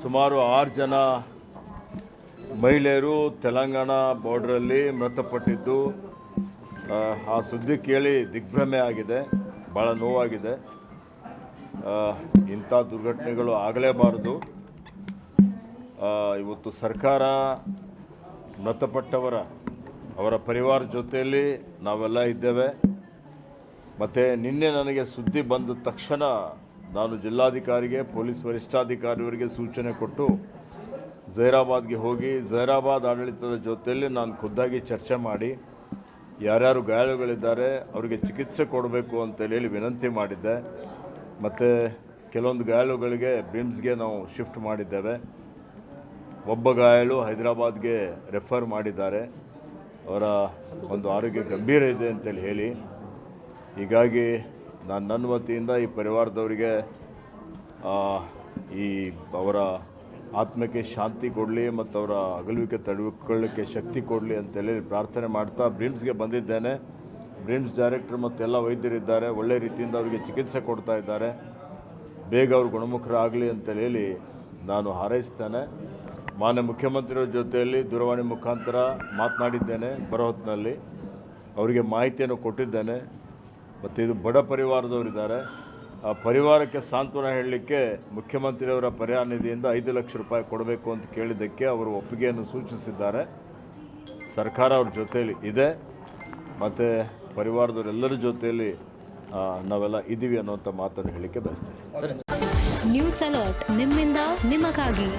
ಸುಮಾರು 6 ಜನ ಮಹಿಳೆಯರು ತೆಲಂಗಾಣ ಬಾರ್ಡ್ರಲ್ಲಿ ಮೃತಪಟ್ಟಿದ್ದು ಆ ಸುದ್ದಿ ಕೇಳಿ ದಿಗ್ಭ್ರಮೆ ಆಗಿದೆ, ಭಾಳ ನೋವಾಗಿದೆ. ಇಂಥ ದುರ್ಘಟನೆಗಳು ಆಗಲೇಬಾರದು. ಇವತ್ತು ಸರ್ಕಾರ ಮೃತಪಟ್ಟವರ ಅವರ ಪರಿವಾರ ಜೊತೆಯಲ್ಲಿ ನಾವೆಲ್ಲ ಇದ್ದೇವೆ. ಮತ್ತು ನಿನ್ನೆ ನನಗೆ ಸುದ್ದಿ ಬಂದ ತಕ್ಷಣ ನಾನು ಜಿಲ್ಲಾಧಿಕಾರಿಗೆ, ಪೊಲೀಸ್ ವರಿಷ್ಠಾಧಿಕಾರಿಯವರಿಗೆ ಸೂಚನೆ ಕೊಟ್ಟು ಜೈರಾಬಾದ್ಗೆ ಹೋಗಿ ಜೈರಾಬಾದ್ ಆಡಳಿತದ ಜೊತೆಯಲ್ಲಿ ನಾನು ಖುದ್ದಾಗಿ ಚರ್ಚೆ ಮಾಡಿ ಯಾರ್ಯಾರು ಗಾಯಾಳುಗಳಿದ್ದಾರೆ ಅವರಿಗೆ ಚಿಕಿತ್ಸೆ ಕೊಡಬೇಕು ಅಂತೇಳಿ ವಿನಂತಿ ಮಾಡಿದ್ದೆ. ಮತ್ತು ಕೆಲವೊಂದು ಗಾಯಾಳುಗಳಿಗೆ ಬ್ರಿಮ್ಸ್ಗೆ ನಾವು ಶಿಫ್ಟ್ ಮಾಡಿದ್ದೇವೆ. ಒಬ್ಬ ಗಾಯಾಳು ಹೈದರಾಬಾದ್ಗೆ ರೆಫರ್ ಮಾಡಿದ್ದಾರೆ. ಅವರ ಒಂದು ಆರೋಗ್ಯ ಗಂಭೀರ ಇದೆ ಅಂತೇಳಿ ಹೇಳಿ, ಹೀಗಾಗಿ ನಾನು ನನ್ನ ವತಿಯಿಂದ ಈ ಪರಿವಾರದವರಿಗೆ ಈ ಅವರ ಆತ್ಮಕ್ಕೆ ಶಾಂತಿ ಕೊಡಲಿ ಮತ್ತು ಅವರ ಅಗಲುವಿಕೆ ತಡೆದುಕೊಳ್ಳಲಿಕ್ಕೆ ಶಕ್ತಿ ಕೊಡಲಿ ಅಂತೇಳಿ ಪ್ರಾರ್ಥನೆ ಮಾಡ್ತಾ ಬ್ರಿಮ್ಸ್ಗೆ ಬಂದಿದ್ದೇನೆ. ಬ್ರಿಮ್ಸ್ ಡೈರೆಕ್ಟರ್ ಮತ್ತು ಎಲ್ಲ ವೈದ್ಯರಿದ್ದಾರೆ, ಒಳ್ಳೆ ರೀತಿಯಿಂದ ಅವರಿಗೆ ಚಿಕಿತ್ಸೆ ಕೊಡ್ತಾ ಇದ್ದಾರೆ. ಬೇಗ ಅವರು ಗುಣಮುಖರಾಗಲಿ ಅಂತೇಳಿ ನಾನು ಹಾರೈಸ್ತೇನೆ. ಮಾನ್ಯ ಮುಖ್ಯಮಂತ್ರಿಯವರ ಜೊತೆಯಲ್ಲಿ ದೂರವಾಣಿ ಮುಖಾಂತರ ಮಾತನಾಡಿದ್ದೇನೆ. ಬರೋ ಹೊತ್ತಿನಲ್ಲಿ ಅವರಿಗೆ ಮಾಹಿತಿಯನ್ನು ಕೊಟ್ಟಿದ್ದೇನೆ. ಮತ್ತು ಇದು ಬಡ ಪರಿವಾರದವರಿದ್ದಾರೆ, ಆ ಪರಿವಾರಕ್ಕೆ ಸಾಂತ್ವನ ಹೇಳಲಿಕ್ಕೆ ಮುಖ್ಯಮಂತ್ರಿಯವರ ಪರಿಹಾರ ನಿಧಿಯಿಂದ 5 ಲಕ್ಷ ರೂಪಾಯಿ ಕೊಡಬೇಕು ಅಂತ ಕೇಳಿದ್ದಕ್ಕೆ ಅವರು ಒಪ್ಪಿಗೆಯನ್ನು ಸೂಚಿಸಿದ್ದಾರೆ. ಸರ್ಕಾರ ಅವ್ರ ಜೊತೆಯಲ್ಲಿ ಇದೆ ಮತ್ತು ಪರಿವಾರದವರೆಲ್ಲರ ಜೊತೆಯಲ್ಲಿ ನಾವೆಲ್ಲ ಇದ್ದೀವಿ ಅನ್ನೋಂಥ ಮಾತನ್ನು ಹೇಳಲಿಕ್ಕೆ ಬಯಸ್ತೀನಿ. ನ್ಯೂಸ್ ಅಲರ್ಟ್, ನಿಮ್ಮಿಂದ ನಿಮಗಾಗಿ.